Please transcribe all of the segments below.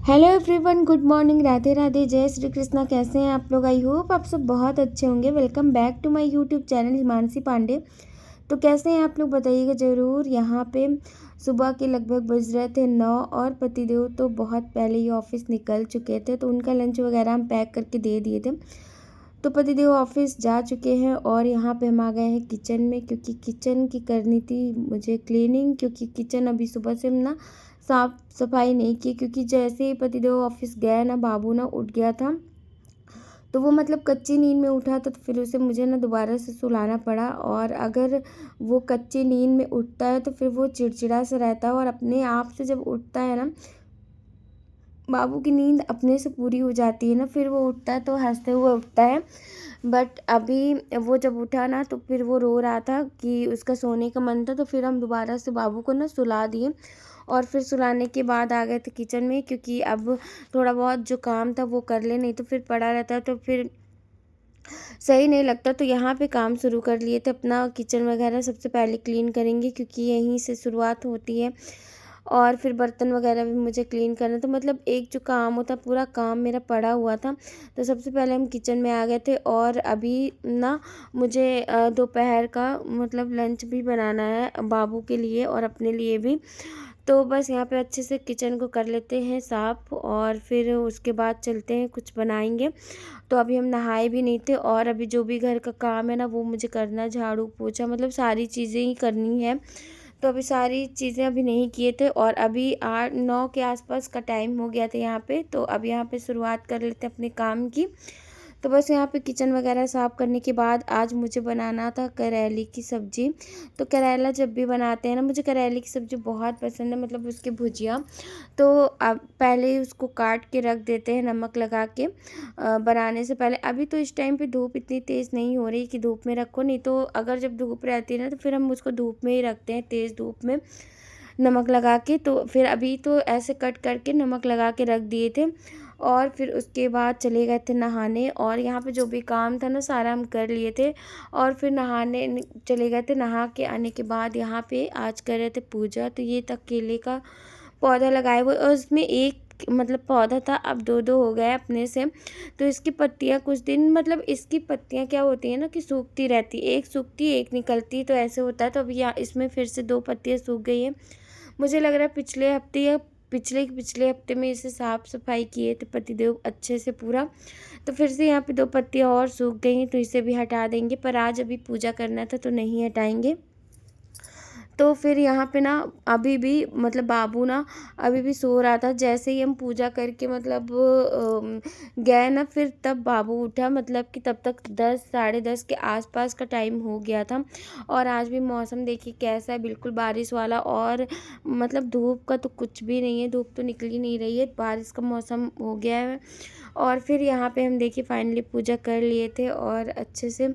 Hello everyone, good morning, Radhe Radhe, जय श्री कृष्णा। कैसे हैं आप लोग? आई होप आप सब बहुत अच्छे होंगे। Welcome back to my YouTube channel Himanshi Pandey. तो कैसे हैं आप लोग बताइएगा ज़रूर। यहाँ पे सुबह के लगभग बज रहे थे 9 और पतिदेव तो बहुत पहले ही ऑफिस निकल चुके थे, तो उनका लंच वगैरह हम पैक करके दे दिए थे। तो पतिदेव ऑफिस जा चुके हैं और यहाँ पे हम आ गए हैं किचन में, क्योंकि किचन की करनी थी मुझे क्लीनिंग, क्योंकि किचन अभी सुबह से ना साफ सफाई नहीं की, क्योंकि जैसे ही पतिदेव ऑफिस गया ना, बाबू ना उठ गया था। तो वो मतलब कच्ची नींद में उठा था, तो फिर उसे मुझे ना दोबारा से सुलाना पड़ा। और अगर वो कच्ची नींद में उठता है तो फिर वो चिड़चिड़ा सा रहता है, और अपने आप से जब उठता है ना, बाबू की नींद अपने से पूरी हो जाती है ना, फिर वो उठता है तो हंसते हुए उठता है। बट अभी वो जब उठा ना, तो फिर वो रो रहा था कि उसका सोने का मन था, तो फिर हम दोबारा से बाबू को ना सुला दिए। और फिर सुलाने के बाद आ गए थे किचन में, क्योंकि अब थोड़ा बहुत जो काम था वो कर ले, नहीं तो फिर पड़ा रहता तो फिर सही नहीं लगता। तो यहाँ पे काम शुरू कर लिए थे अपना। किचन वगैरह सबसे पहले क्लीन करेंगे, क्योंकि यहीं से शुरुआत होती है। और फिर बर्तन वगैरह भी मुझे क्लीन करना, तो मतलब एक जो काम होता पूरा काम मेरा पड़ा हुआ था। तो सबसे पहले हम किचन में आ गए थे, और अभी ना मुझे दोपहर का मतलब लंच भी बनाना है बाबू के लिए और अपने लिए भी। तो बस यहाँ पे अच्छे से किचन को कर लेते हैं साफ़, और फिर उसके बाद चलते हैं कुछ बनाएंगे। तो अभी हम नहाए भी नहीं थे, और अभी जो भी घर का काम है ना वो मुझे करना, झाड़ू पोछा मतलब सारी चीज़ें ही करनी है। तो अभी सारी चीज़ें अभी नहीं किए थे, और अभी 8-9 के आसपास का टाइम हो गया था यहाँ पे। तो अब यहाँ पे शुरुआत कर लेते हैं अपने काम की। तो बस यहाँ पे किचन वगैरह साफ़ करने के बाद आज मुझे बनाना था करेले की सब्ज़ी। तो करेला जब भी बनाते हैं ना, मुझे करेले की सब्ज़ी बहुत पसंद है, मतलब उसकी भुजिया। तो अब पहले ही उसको काट के रख देते हैं नमक लगा के बनाने से पहले। अभी तो इस टाइम पे धूप इतनी तेज़ नहीं हो रही कि धूप में रखो, नहीं तो अगर जब धूप रहती है ना, तो फिर हम उसको धूप में ही रखते हैं, तेज़ धूप में नमक लगा के। तो फिर अभी तो ऐसे कट करके नमक लगा के रख दिए थे, और फिर उसके बाद चले गए थे नहाने। और यहाँ पे जो भी काम था ना सारा हम कर लिए थे, और फिर नहाने चले गए थे। नहा के आने के बाद यहाँ पे आज कर रहे थे पूजा। तो ये तक केले का पौधा लगाए हुए, और उसमें एक मतलब पौधा था, अब दो दो हो गए अपने से। तो इसकी पत्तियां कुछ दिन मतलब इसकी पत्तियां क्या होती है ना कि सूखती रहती, एक सूखती एक निकलती, तो ऐसे होता है। तो अभी यहाँ इसमें फिर से 2 पत्तियां सूख गई हैं। मुझे लग रहा है पिछले हफ्ते या पिछले पिछले हफ्ते में इसे साफ सफाई किए थे पतिदेव अच्छे से पूरा। तो फिर से यहाँ पे 2 पत्तियां और सूख गई हैं, तो इसे भी हटा देंगे। पर आज अभी पूजा करना था तो नहीं हटाएंगे। तो फिर यहाँ पे ना अभी भी मतलब बाबू ना अभी भी सो रहा था। जैसे ही हम पूजा करके मतलब गए ना, फिर तब बाबू उठा, मतलब कि तब तक 10 साढ़े 10 के आसपास का टाइम हो गया था। और आज भी मौसम देखिए कैसा है, बिल्कुल बारिश वाला। और मतलब धूप का तो कुछ भी नहीं है, धूप तो निकल ही नहीं रही है, बारिश का मौसम हो गया है। और फिर यहाँ पे हम देखिए फाइनली पूजा कर लिए थे और अच्छे से।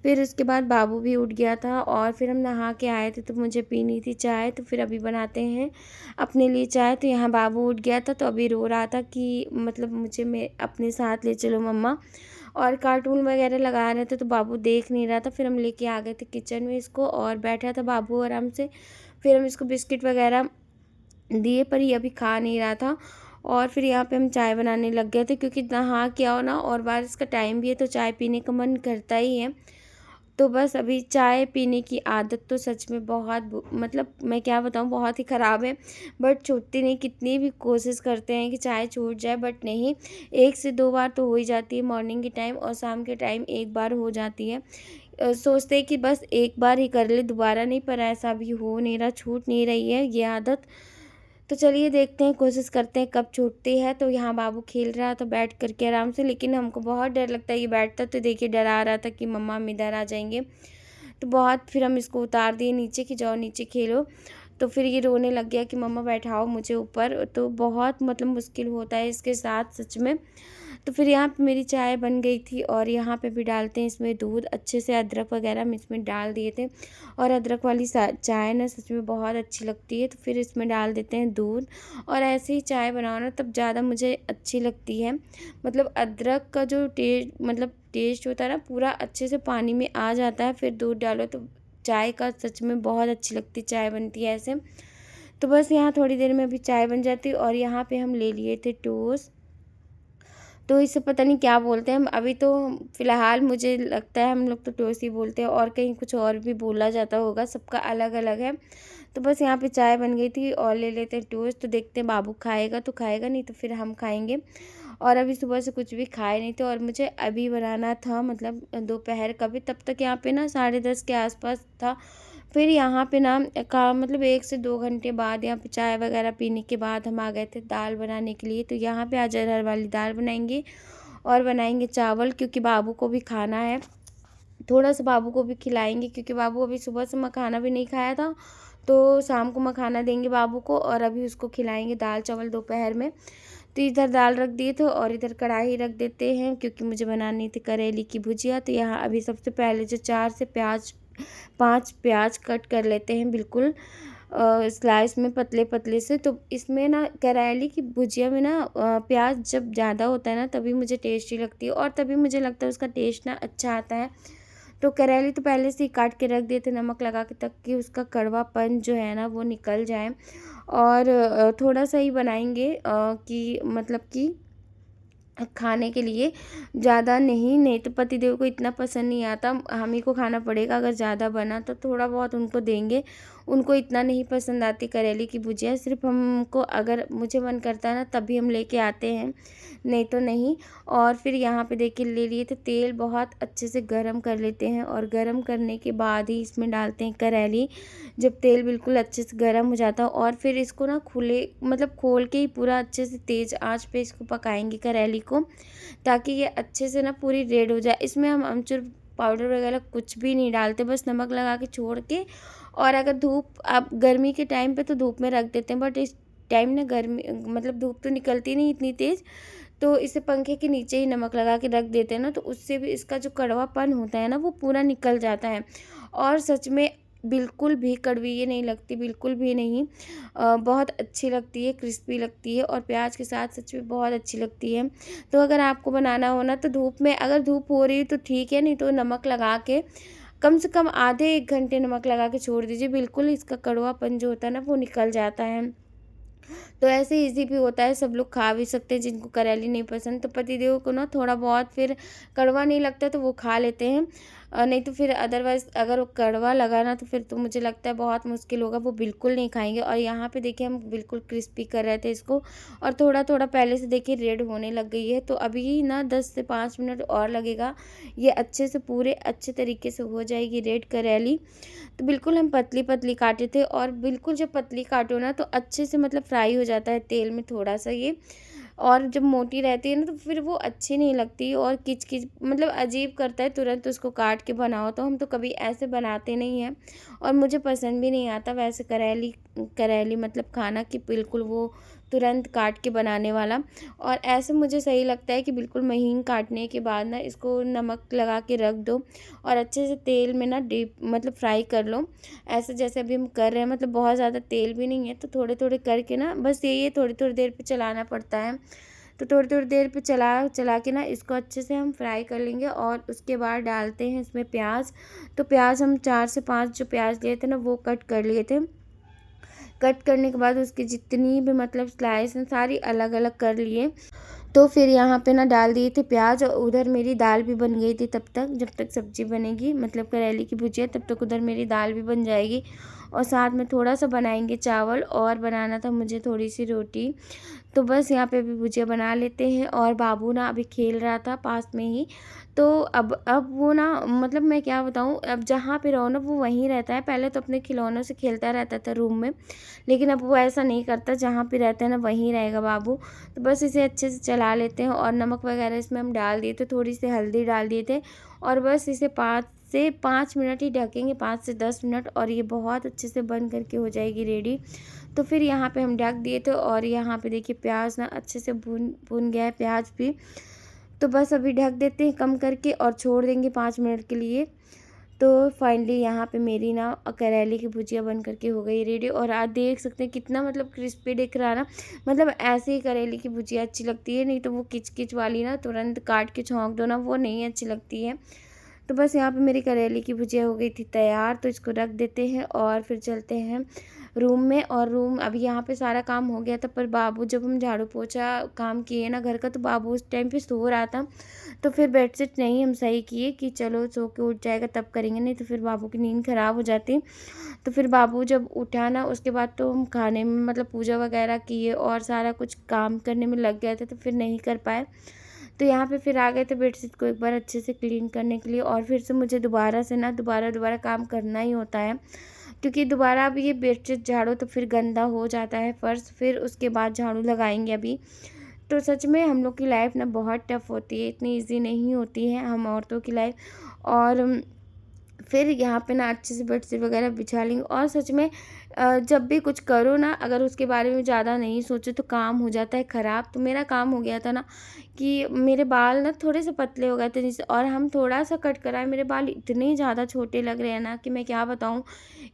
फिर उसके बाद बाबू भी उठ गया था, और फिर हम नहा के आए थे, तो मुझे पीनी थी चाय। तो फिर अभी बनाते हैं अपने लिए चाय। तो यहाँ बाबू उठ गया था, तो अभी रो रहा था कि मतलब मुझे मैं अपने साथ ले चलो मम्मा। और कार्टून वगैरह लगा रहे थे, तो बाबू देख नहीं रहा था। फिर हम लेके आ गए थे किचन में इसको, और बैठा था बाबू आराम से। फिर हम इसको बिस्किट वगैरह दिए, पर ये अभी खा नहीं रहा था। और फिर यहाँ पे हम चाय बनाने लग गए थे, क्योंकि नहा के आओ ना और बारिश का टाइम भी है, तो चाय पीने का मन करता ही है। तो बस अभी चाय पीने की आदत तो सच में बहुत मतलब मैं क्या बताऊँ, बहुत ही ख़राब है। बट छूटती नहीं, कितनी भी कोशिश करते हैं कि चाय छूट जाए, बट नहीं। 1 से 2 बार तो हो ही जाती है, मॉर्निंग के टाइम और शाम के टाइम 1 बार हो जाती है। सोचते हैं कि बस एक बार ही कर ले, दोबारा नहीं, पर ऐसा भी हो नहीं रहा, छूट नहीं रही है ये आदत। तो चलिए देखते हैं, कोशिश करते हैं कब छूटती है। तो यहाँ बाबू खेल रहा था बैठ करके आराम से, लेकिन हमको बहुत डर लगता है ये बैठता, तो देखिए डरा रहा था कि मम्मा हम इधर आ जाएंगे। तो बहुत फिर हम इसको उतार दिए नीचे कि जाओ नीचे खेलो। तो फिर ये रोने लग गया कि मम्मा बैठाओ मुझे ऊपर। तो बहुत मतलब मुश्किल होता है इसके साथ सच में। तो फिर यहाँ पे मेरी चाय बन गई थी और यहाँ पे भी डालते हैं इसमें दूध, अच्छे से अदरक वगैरह हम इसमें डाल दिए थे। और अदरक वाली चाय ना सच में बहुत अच्छी लगती है। तो फिर इसमें डाल देते हैं दूध, और ऐसे ही चाय बनाओ ना तब ज़्यादा मुझे अच्छी लगती है। मतलब अदरक का जो टेस्ट होता है ना पूरा अच्छे से पानी में आ जाता है, फिर दूध डालो तो चाय का सच में बहुत अच्छी लगती चाय बनती है ऐसे। तो बस यहाँ थोड़ी देर में अभी चाय बन जाती है। और यहाँ पे हम ले लिए थे टोस्ट, तो इसे पता नहीं क्या बोलते हैं हम अभी। तो फ़िलहाल मुझे लगता है हम लोग तो टोस्ट ही बोलते हैं, और कहीं कुछ और भी बोला जाता होगा, सबका अलग अलग है। तो बस यहाँ पे चाय बन गई थी और ले लेते हैं टोस्ट। तो देखते हैं बाबू खाएगा तो खाएगा, नहीं तो फिर हम खाएंगे। और अभी सुबह से कुछ भी खाए नहीं थे, और मुझे अभी बनाना था मतलब दोपहर का भी। तब तक यहाँ पे ना 10:30 के आसपास था। फिर यहाँ पे ना का मतलब 1 से 2 घंटे बाद यहाँ पे चाय वगैरह पीने के बाद हम आ गए थे दाल बनाने के लिए। तो यहाँ पे आज अरहर वाली दाल बनाएंगे और बनाएंगे चावल, क्योंकि बाबू को भी खाना है। थोड़ा सा बाबू को भी खिलाएंगे, क्योंकि बाबू अभी सुबह से मखाना भी नहीं खाया था। तो शाम को मखाना देंगे बाबू को, और अभी उसको खिलाएंगे दाल चावल दोपहर में। तो इधर दाल रख दिए थे और इधर कढ़ाई रख देते हैं, क्योंकि मुझे बनानी थी करेली की भुजिया। तो यहाँ अभी सबसे पहले जो 4 से 5 प्याज कट कर लेते हैं बिल्कुल स्लाइस में पतले पतले से। तो इसमें ना करेली की भुजिया में ना प्याज जब ज़्यादा होता है ना तभी मुझे टेस्टी लगती है, और तभी मुझे लगता है उसका टेस्ट ना अच्छा आता है। तो करेली तो पहले से ही काट के रख देते नमक लगा के, तक कि उसका कड़वापन जो है ना वो निकल जाए। और थोड़ा सा ही बनाएंगे कि मतलब कि खाने के लिए, ज़्यादा नहीं, नहीं तो पतिदेव को इतना पसंद नहीं आता। हम ही को खाना पड़ेगा, अगर ज़्यादा बना तो थोड़ा बहुत उनको देंगे। उनको इतना नहीं पसंद आती करेले की भुजिया, सिर्फ हमको अगर मुझे मन करता है ना तभी हम लेके आते हैं, नहीं तो नहीं। और फिर यहाँ पे देखिए ले लिए थे तेल, बहुत अच्छे से गरम कर लेते हैं, और गरम करने के बाद ही इसमें डालते हैं करेली। जब तेल बिल्कुल अच्छे से गरम हो जाता है, और फिर इसको ना खुले मतलब खोल के ही पूरा अच्छे से तेज़ आंच पे इसको पकाएंगे करेली को, ताकि ये अच्छे से ना पूरी रेड हो जाए। इसमें हम अमचूर पाउडर वगैरह कुछ भी नहीं डालते, बस नमक लगा के छोड़ के। और अगर धूप अब गर्मी के टाइम पे तो धूप में रख देते हैं, बट इस टाइम ना गर्मी मतलब धूप तो निकलती नहीं इतनी तेज़, तो इसे पंखे के नीचे ही नमक लगा के रख देते हैं ना, तो उससे भी इसका जो कड़वापन होता है ना वो पूरा निकल जाता है। और सच में बिल्कुल भी कड़वी ये नहीं लगती, बिल्कुल भी नहीं। बहुत अच्छी लगती है, क्रिस्पी लगती है, और प्याज के साथ सच में बहुत अच्छी लगती है। तो अगर आपको बनाना हो ना तो धूप में, अगर धूप हो रही है तो ठीक है, नहीं तो नमक लगा के कम से कम आधे 1 घंटे नमक लगा के छोड़ दीजिए, बिल्कुल इसका कड़वापन जो होता है ना वो निकल जाता है। तो ऐसे ईज़ी भी होता है, सब लोग खा भी सकते हैं जिनको करेली नहीं पसंद। तो पतिदेव को ना थोड़ा बहुत फिर कड़वा नहीं लगता तो वो खा लेते हैं, नहीं तो फिर अदरवाइज़ अगर वो कड़वा लगा ना तो फिर तो मुझे लगता है बहुत मुश्किल होगा, वो बिल्कुल नहीं खाएंगे। और यहाँ पे देखिए हम बिल्कुल क्रिस्पी कर रहे थे इसको, और थोड़ा थोड़ा पहले से देखिए रेड होने लग गई है। तो अभी ना 10 से 5 मिनट और लगेगा, ये अच्छे से पूरे अच्छे तरीके से हो जाएगी रेड करेली। तो बिल्कुल हम पतली पतली काटे थे, और बिल्कुल जब पतली काटो ना तो अच्छे से मतलब फ्राई हो जाता है तेल में थोड़ा सा ये। और जब मोटी रहती है ना तो फिर वो अच्छी नहीं लगती, और किच किच मतलब अजीब करता है तुरंत उसको काट के बनाओ। तो हम तो कभी ऐसे बनाते नहीं हैं, और मुझे पसंद भी नहीं आता वैसे करेली करेली मतलब खाना कि बिल्कुल वो तुरंत काट के बनाने वाला। और ऐसे मुझे सही लगता है कि बिल्कुल महीन काटने के बाद ना इसको नमक लगा के रख दो, और अच्छे से तेल में ना डीप मतलब फ्राई कर लो, ऐसे जैसे अभी हम कर रहे हैं। मतलब बहुत ज़्यादा तेल भी नहीं है, तो थोड़े थोड़े करके ना बस यही है, थोड़ी थोड़ी देर पे चलाना पड़ता है। तो थोड़ी थोड़ी देर पे चला चला के ना इसको अच्छे से हम फ्राई कर लेंगे, और उसके बाद डालते हैं इसमें प्याज। तो प्याज हम 4 से 5 जो प्याज लिए थे ना वो कट कर लिए थे। कट करने के बाद उसकी जितनी भी मतलब स्लाइस हैं सारी अलग अलग कर लिए। तो फिर यहाँ पे ना डाल दिए थे प्याज, और उधर मेरी दाल भी बन गई थी। तब तक जब तक सब्ज़ी बनेगी मतलब करेली की भुजिया, तब तक उधर मेरी दाल भी बन जाएगी, और साथ में थोड़ा सा बनाएंगे चावल, और बनाना था मुझे थोड़ी सी रोटी। तो बस यहाँ पे भी भुजिया बना लेते हैं। और बाबू ना अभी खेल रहा था पास में ही, तो अब वो ना मतलब मैं क्या बताऊँ, अब जहाँ पे रहो ना वो वहीं रहता है। पहले तो अपने खिलौनों से खेलता रहता था रूम में, लेकिन अब वो ऐसा नहीं करता, जहाँ पे रहता है ना वहीं रहेगा बाबू। तो बस इसे अच्छे से चला लेते हैं, और नमक वगैरह इसमें हम डाल दिए थे, थोड़ी सी हल्दी डाल दिए थे, और बस इसे 5 से 5 मिनट ही ढकेंगे, 5 से 10 मिनट, और ये बहुत अच्छे से बन करके हो जाएगी रेडी। तो फिर यहाँ पे हम ढक दिए थे और यहाँ पे देखिए प्याज ना अच्छे से भून गया है प्याज भी। तो बस अभी ढक देते हैं कम करके और छोड़ देंगे 5 मिनट के लिए। तो फाइनली यहाँ पे मेरी ना करेले की भुजिया बन करके हो गई रेडी। और आप देख सकते हैं कितना मतलब क्रिस्पी दिख रहा है ना। मतलब ऐसे ही करेले की भुजिया अच्छी लगती है, नहीं तो वो किच किच वाली ना तुरंत काट के छौंक दो ना, वो नहीं अच्छी लगती है। तो बस यहाँ पे मेरी करेले की भुजिया हो गई थी तैयार। तो इसको रख देते हैं और फिर चलते हैं रूम में। और रूम अभी यहाँ पे सारा काम हो गया था, पर बाबू जब हम झाड़ू पोछा काम किए ना घर का, तो बाबू उस टाइम पे सो रहा था। तो फिर बेडशीट नहीं हम सही किए कि चलो सो के उठ जाएगा तब करेंगे, नहीं तो फिर बाबू की नींद ख़राब हो जाती। तो फिर बाबू जब उठा ना, उसके बाद तो हम खाने में मतलब पूजा वगैरह किए और सारा कुछ काम करने में लग गए थे, तो फिर नहीं कर पाए। तो यहाँ पे फिर आ गए थे बेडशीट को एक बार अच्छे से क्लीन करने के लिए। और फिर से मुझे दोबारा से ना दोबारा काम करना ही होता है, क्योंकि दोबारा अब ये बेडशीट झाड़ो तो फिर गंदा हो जाता है फर्श, फिर उसके बाद झाड़ू लगाएंगे अभी। तो सच में हम लोग की लाइफ ना बहुत टफ होती है, इतनी इजी नहीं होती है हम औरतों की लाइफ। और फिर यहाँ पे ना अच्छे से बेडशीट वगैरह बिछा लेंगे। और सच में जब भी कुछ करो ना, अगर उसके बारे में ज़्यादा नहीं सोचो तो काम हो जाता है ख़राब। तो मेरा काम हो गया था ना कि मेरे बाल ना थोड़े से पतले हो गए थे जिससे, और हम थोड़ा सा कट कराए, मेरे बाल इतने ज़्यादा छोटे लग रहे हैं ना कि मैं क्या बताऊँ।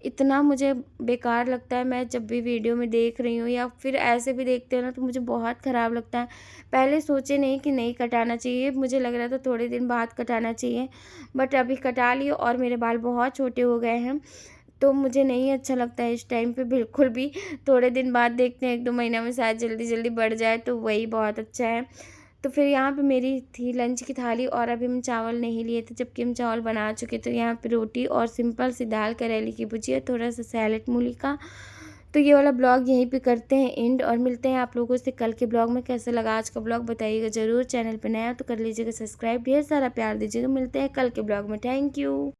इतना मुझे बेकार लगता है, मैं जब भी वीडियो में देख रही हूँ या फिर ऐसे भी देखते हो ना, तो मुझे बहुत ख़राब लगता है। पहले सोचे नहीं कि नहीं कटाना चाहिए, मुझे लग रहा था थोड़े दिन बाद कटाना चाहिए, बट अभी कटा लिए और मेरे बाल बहुत छोटे हो गए हैं। तो मुझे नहीं अच्छा लगता है इस टाइम पे बिल्कुल भी। थोड़े दिन बाद देखते हैं, 1-2 महीना में शायद जल्दी जल्दी बढ़ जाए तो वही बहुत अच्छा है। तो फिर यहाँ पे मेरी थी लंच की थाली, और अभी हम चावल नहीं लिए थे, जबकि हम चावल बना चुके। तो यहाँ पे रोटी और सिंपल सी दाल, करेले की भुजिया, थोड़ा सा सैलेड मूली का। तो ये वाला ब्लॉग यहीं पे करते हैं एंड, और मिलते हैं आप लोगों से कल के ब्लॉग में। कैसा लगा आज का ब्लॉग बताइएगा ज़रूर। चैनल पे नया तो कर लीजिएगा सब्सक्राइब, ढेर सारा प्यार दीजिएगा। मिलते हैं कल के ब्लॉग में। Thank you.